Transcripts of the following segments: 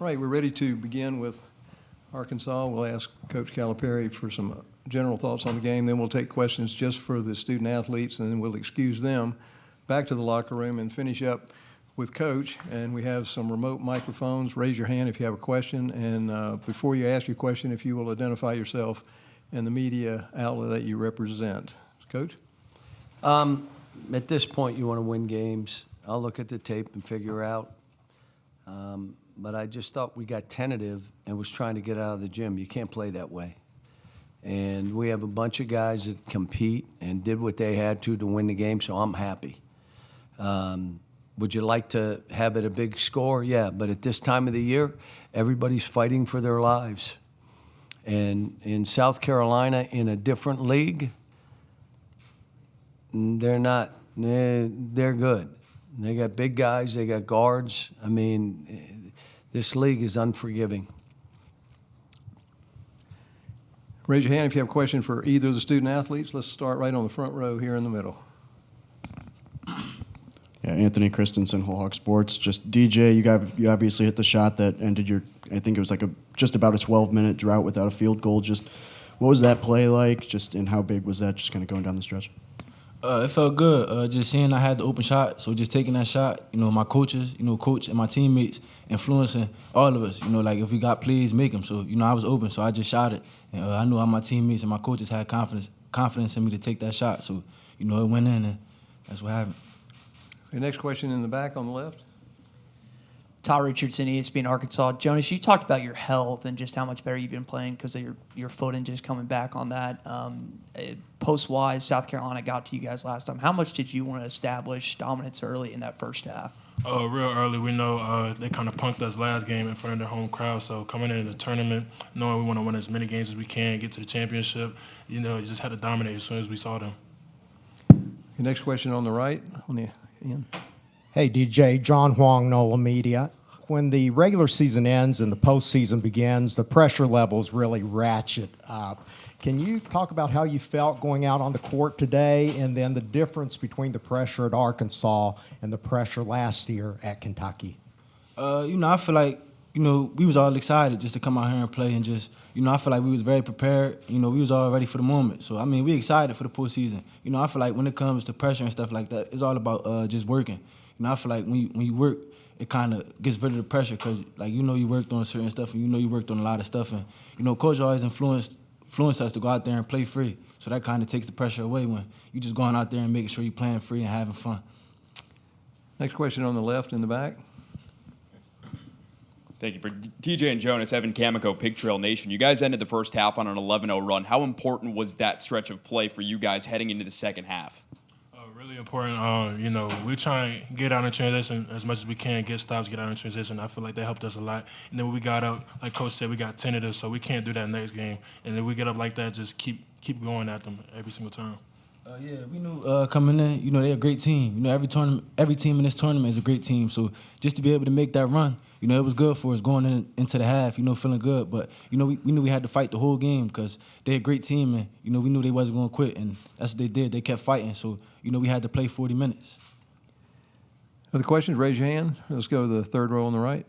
Right, we're ready to begin with Arkansas. We'll ask Coach Calipari for some general thoughts on the game. Then we'll take questions just for the student athletes, and then we'll excuse them back to the locker room and finish up with Coach. And we have some remote microphones. Raise your hand if you have a question. And before you ask your question, if you will identify yourself and the media outlet that you represent. Coach? At this point, you want to win games. I'll look at the tape and figure out. But I just thought we got tentative and was trying to get out of the gym. You can't play that way. And we have a bunch of guys that compete and did what they had to win the game, so I'm happy. Would you like to have it a big score? Yeah, but at this time of the year, everybody's fighting for their lives. And in South Carolina, in a different league, they're not. They're good. They got big guys. They got guards. I mean, this league is unforgiving. Raise your hand if you have a question for either of the student athletes. Let's start right on the front row here in the middle. Yeah, Anthony Christensen, Whole Hog Sports. Just DJ, you obviously hit the shot that ended your, I think it was like just about a 12-minute drought without a field goal. Just what was that play like? Just and how big was that? Just kind of going down the stretch. It felt good. Just seeing I had the open shot, so just taking that shot. My coaches, coach and my teammates influencing all of us. Like if we got plays, make them. So I was open, so I just shot it. And I knew how my teammates and my coaches had confidence in me to take that shot. So it went in, and that's what happened. The next question in the back on the left. Todd Richardson, ESPN Arkansas. Jonas, you talked about your health and just how much better you've been playing because of your foot and just coming back on that. Post-wise, South Carolina got to you guys last time. How much did you want to establish dominance early in that first half? Real early. We know they kind of punked us last game in front of their home crowd. So coming into the tournament, knowing we want to win as many games as we can, get to the championship, you just had to dominate as soon as we saw them. The next question on the right. Ian. Hey, DJ, John Huang, NOLA Media. When the regular season ends and the postseason begins, the pressure levels really ratchet up. Can you talk about how you felt going out on the court today and then the difference between the pressure at Arkansas and the pressure last year at Kentucky? I feel like, we was all excited just to come out here and play and just, I feel like we was very prepared. We was all ready for the moment. So, we excited for the postseason. I feel like when it comes to pressure and stuff like that, it's all about just working. I feel like when you work, it kind of gets rid of the pressure because, you worked on certain stuff and you worked on a lot of stuff. And, Coach always influenced us to go out there and play free. So that kind of takes the pressure away when you just going out there and making sure you're playing free and having fun. Next question on the left in the back. Thank you. For TJ and Jonas, Evan Camico, Pig Trail Nation. You guys ended the first half on an 11-0 run. How important was that stretch of play for you guys heading into the second half? Really important. We try and get out in transition as much as we can, get stops, get out in transition. I feel like that helped us a lot. And then when we got up, like Coach said, we got tentative, so we can't do that next game. And then we get up like that, just keep going at them every single time. We knew coming in, they're a great team. Every team in this tournament is a great team. So just to be able to make that run, it was good for us going into the half, feeling good. But, we knew we had to fight the whole game because they're a great team. And, we knew they wasn't going to quit. And that's what they did. They kept fighting. So, we had to play 40 minutes. Other questions? Raise your hand. Let's go to the third row on the right.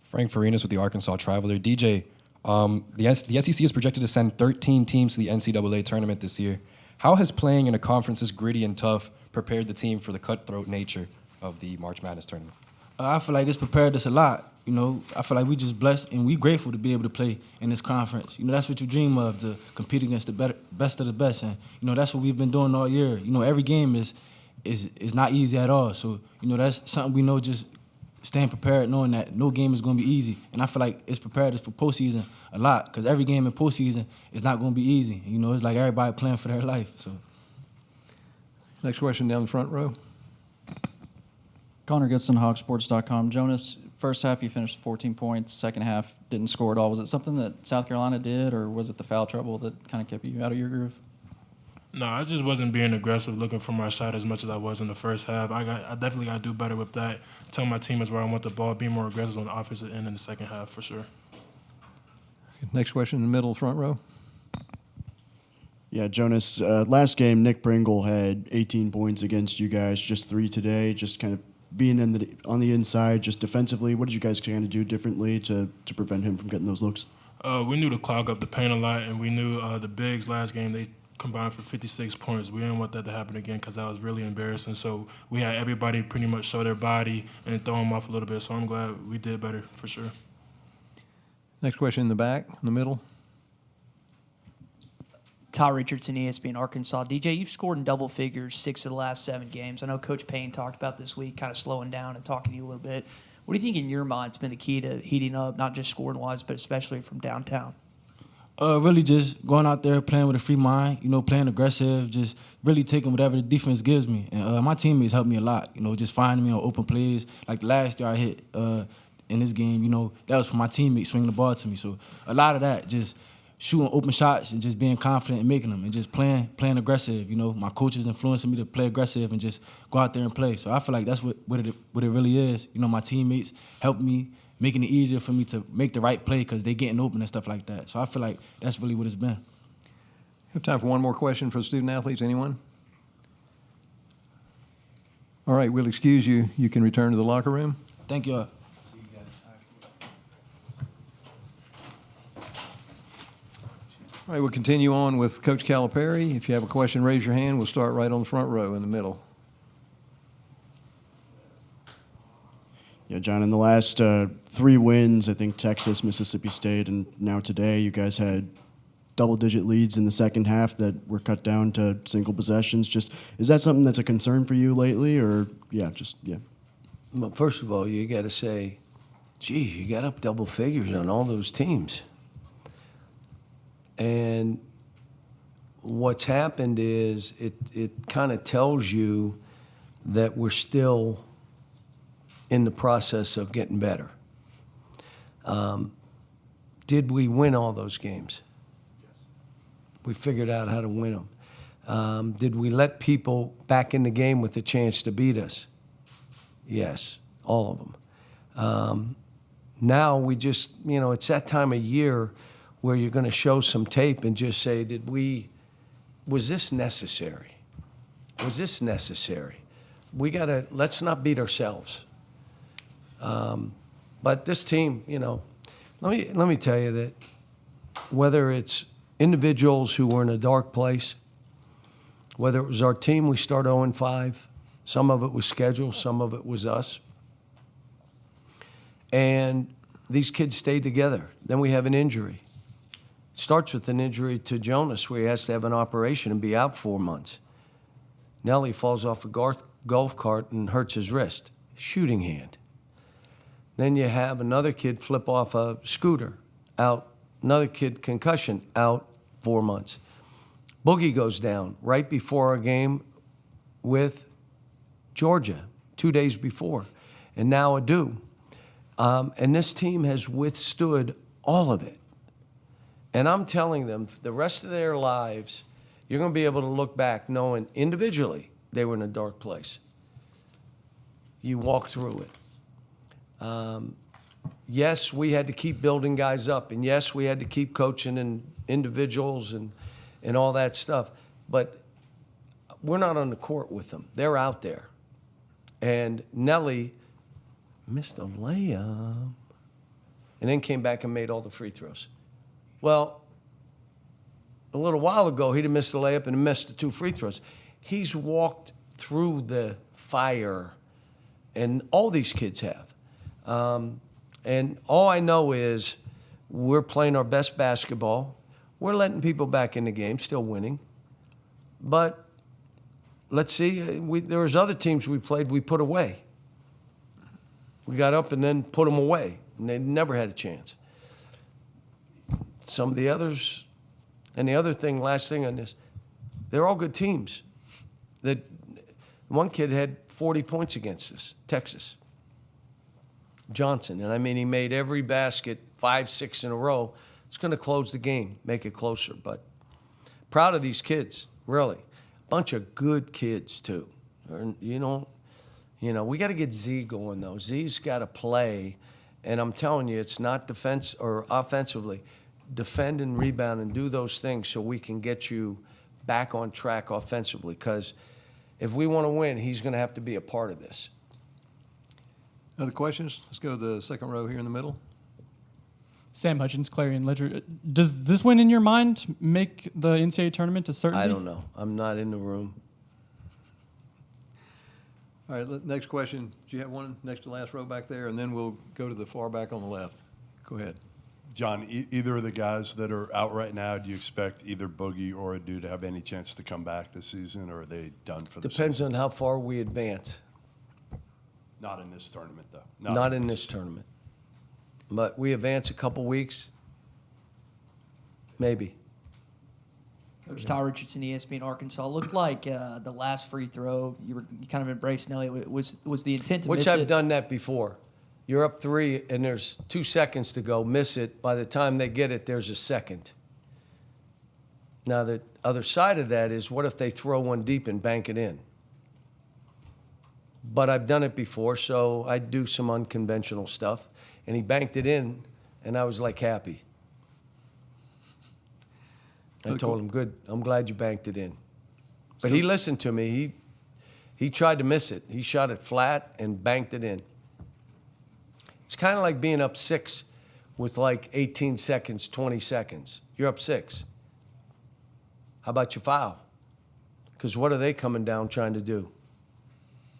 Frank Farinas with the Arkansas Traveler. DJ, the SEC is projected to send 13 teams to the NCAA tournament this year. How has playing in a conference this gritty and tough prepared the team for the cutthroat nature of the March Madness tournament? I feel like it's prepared us a lot. I feel like we just blessed and we grateful to be able to play in this conference. That's what you dream of, to compete against the best of the best. And, that's what we've been doing all year. Every game is not easy at all. So, that's something we know, just staying prepared, knowing that no game is going to be easy. And I feel like it's prepared us for postseason a lot because every game in postseason is not going to be easy. It's like everybody playing for their life. So, next question down the front row. Connor Goodson, hogsports.com. Jonas, first half you finished 14 points. Second half didn't score at all. Was it something that South Carolina did, or was it the foul trouble that kind of kept you out of your groove? No, I just wasn't being aggressive, looking for my shot as much as I was in the first half. I definitely got to do better with that. Tell my teammates where I want the ball, be more aggressive on the offensive end in the second half for sure. Next question in the middle, front row. Yeah, Jonas, last game, Nick Pringle had 18 points against you guys, just 3 today. Just kind of being on the inside, just defensively, what did you guys kind of do differently to prevent him from getting those looks? We knew to clog up the paint a lot, and we knew the Bigs last game, they combined for 56 points. We didn't want that to happen again because that was really embarrassing. So we had everybody pretty much show their body and throw them off a little bit. So I'm glad we did better for sure. Next question in the back, in the middle. Ty Richardson, ESPN Arkansas. DJ, you've scored in double figures 6 of the last 7 games. I know Coach Payne talked about this week, kind of slowing down and talking to you a little bit. What do you think in your mind has been the key to heating up, not just scoring-wise, but especially from downtown? Really just going out there, playing with a free mind, playing aggressive, just really taking whatever the defense gives me. And my teammates helped me a lot, just finding me on open plays. Like last year I hit in this game, that was from my teammates swinging the ball to me. So a lot of that, just shooting open shots and just being confident and making them and just playing aggressive. My coaches influencing me to play aggressive and just go out there and play. So I feel like that's what it really is. My teammates helped me, making it easier for me to make the right play because they getting open and stuff like that. So I feel like that's really what it's been. We have time for one more question for the student athletes. Anyone? All right, we'll excuse you. You can return to the locker room. Thank you all. All right, we'll continue on with Coach Calipari. If you have a question, raise your hand. We'll start right on the front row in the middle. Yeah, John, in the last 3 wins, I think Texas, Mississippi State, and now today, you guys had double-digit leads in the second half that were cut down to single possessions. Just, is that something that's a concern for you lately, or, yeah. Well, first of all, you got to say, geez, you got up double figures on all those teams. And what's happened is it kind of tells you that we're still in the process of getting better. Did we win all those games? Yes. We figured out how to win them. Did we let people back in the game with a chance to beat us? Yes, all of them. Now we just, it's that time of year where you're going to show some tape and just say, was this necessary? Was this necessary? Let's not beat ourselves. But this team, let me tell you that whether it's individuals who were in a dark place, whether it was our team, we start 0-5, some of it was scheduled, some of it was us. And these kids stayed together. Then we have an injury. It starts with an injury to Jonas where he has to have an operation and be out 4 months. Nelly falls off a golf cart and hurts his wrist, shooting hand. Then you have another kid flip off a scooter, out. Another kid, concussion, out 4 months. Boogie goes down right before our game with Georgia, 2 days before, and now Adu. And this team has withstood all of it. And I'm telling them, the rest of their lives, you're going to be able to look back knowing individually they were in a dark place. You walk through it. Yes, we had to keep building guys up, and yes, we had to keep coaching and individuals and all that stuff. But we're not on the court with them. They're out there. And Nelly missed a layup and then came back and made all the free throws. Well, a little while ago, he'd have missed the layup and missed the 2 free throws. He's walked through the fire, and all these kids have. And all I know is we're playing our best basketball. We're letting people back in the game, still winning. But let's see, there was other teams we played, we put away. We got up and then put them away, and they never had a chance. Some of the others, and the other thing, last thing on this, they're all good teams. One kid had 40 points against us, Texas. Johnson, and I mean, he made every basket 5, 6 in a row. It's going to close the game, make it closer. But proud of these kids, really. Bunch of good kids, too. We got to get Z going, though. Z's got to play, and I'm telling you, it's not defense or offensively. Defend and rebound and do those things so we can get you back on track offensively. Because if we want to win, he's going to have to be a part of this. Other questions? Let's go to the second row here in the middle. Sam Hutchins, Clarion Ledger. Does this win in your mind make the NCAA tournament a certainty? I don't know. I'm not in the room. All right, next question. Do you have one next to last row back there? And then we'll go to the far back on the left. Go ahead. John, either of the guys that are out right now, do you expect either Boogie or Adu to have any chance to come back this season, or are they done for the Depends season? on how far we advance. Not in this tournament, though. Not in this tournament. But we advance a couple weeks, maybe. Coach Ty Richardson, ESPN Arkansas. Looked like the last free throw you kind of embraced, Nelly. Was the intent to miss Which I've it? done that before. You're up 3 and there's 2 seconds to go. Miss it. By the time they get it, there's a second. Now the other side of that is, what if they throw one deep and bank it in? But I've done it before, so I do some unconventional stuff. And he banked it in, and I was like happy. I told him, good, I'm glad you banked it in. But he listened to me. He tried to miss it. He shot it flat and banked it in. It's kind of like being up 6 with like 18 seconds, 20 seconds. You're up 6. How about your foul? Because what are they coming down trying to do?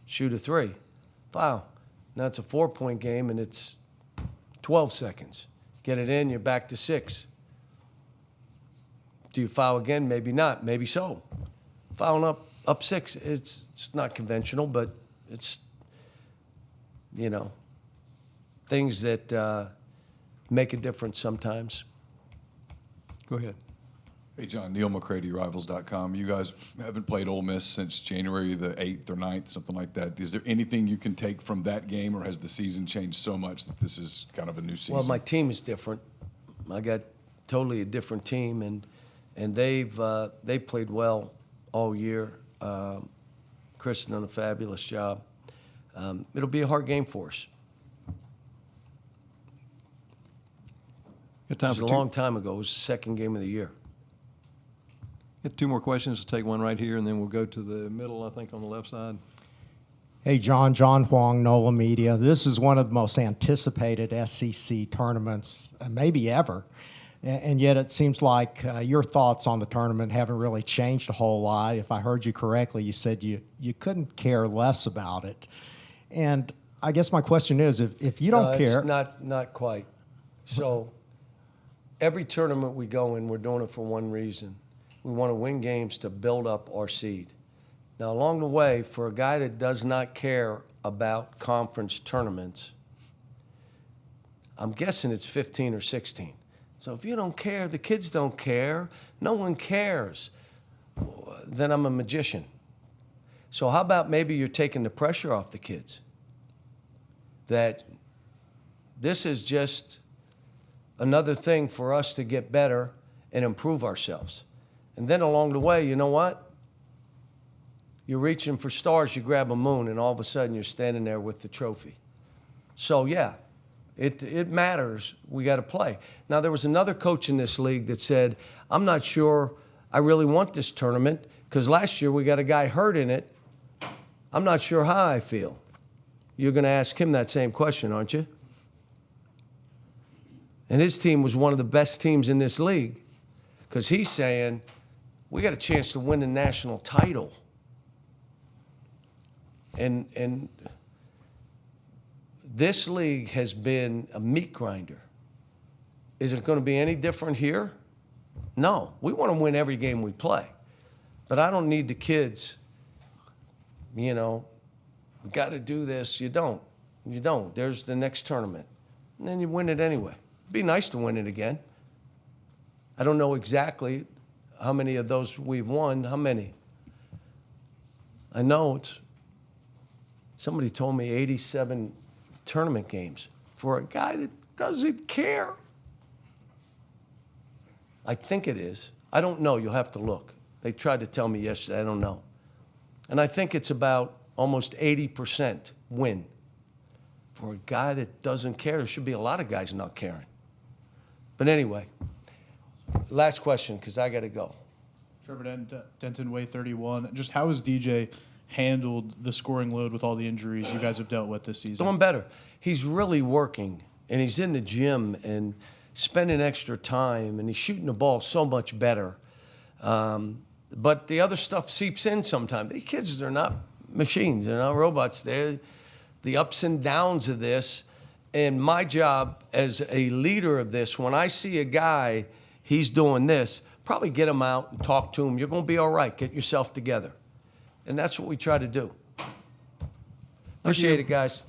Shoot a 3. Foul. Now it's a 4-point game, and it's 12 seconds. Get it in, you're back to 6. Do you foul again? Maybe not. Maybe so. Fouling up 6, it's not conventional, but it's, things that make a difference sometimes. Go ahead. Hey, John, Neil McCready, Rivals.com. You guys haven't played Ole Miss since January the 8th or 9th, something like that. Is there anything you can take from that game, or has the season changed so much that this is kind of a new season? Well, my team is different. I got totally a different team, and they've played well all year. Chris has done a fabulous job. It'll be a hard game for us. Got It time was for a two. long time ago. It was the second game of the year. Got 2 more questions. We'll take one right here, and then we'll go to the middle, I think, on the left side. Hey, John Huang, NOLA Media. This is one of the most anticipated SEC tournaments, maybe ever. And yet it seems like your thoughts on the tournament haven't really changed a whole lot. If I heard you correctly, you said you couldn't care less about it. And I guess my question is, if you don't care. It's not quite. So every tournament we go in, we're doing it for one reason. We want to win games to build up our seed. Now, along the way, for a guy that does not care about conference tournaments, I'm guessing it's 15 or 16. So if you don't care, the kids don't care, no one cares, then I'm a magician. So how about maybe you're taking the pressure off the kids? That this is just another thing for us to get better and improve ourselves. And then along the way, you know what? You're reaching for stars, you grab a moon, and all of a sudden you're standing there with the trophy. So yeah, it matters. We got to play. Now, there was another coach in this league that said, I'm not sure I really want this tournament because last year we got a guy hurt in it. I'm not sure how I feel. You're going to ask him that same question, aren't you? And his team was one of the best teams in this league because he's saying, we got a chance to win the national title. And this league has been a meat grinder. Is it going to be any different here? No. We want to win every game we play. But I don't need the kids, we got to do this. You don't. You don't. There's the next tournament. And then you win it anyway. It'd be nice to win it again. I don't know exactly how many of those we've won. How many? I know somebody told me 87 tournament games for a guy that doesn't care. I think it is. I don't know. You'll have to look. They tried to tell me yesterday. I don't know. And I think it's about almost 80% win. For a guy that doesn't care, there should be a lot of guys not caring. But anyway, last question, because I got to go. Trevor Denton, Way 31. Just how is DJ handled the scoring load with all the injuries you guys have dealt with this season? Doing better. He's really working, and he's in the gym and spending extra time, and he's shooting the ball so much better. But the other stuff seeps in sometimes. These kids are not machines. They're not robots. They're the ups and downs of this. And my job as a leader of this, when I see a guy, he's doing this, probably get him out and talk to him. You're going to be all right. Get yourself together. And that's what we try to do. Appreciate it, guys.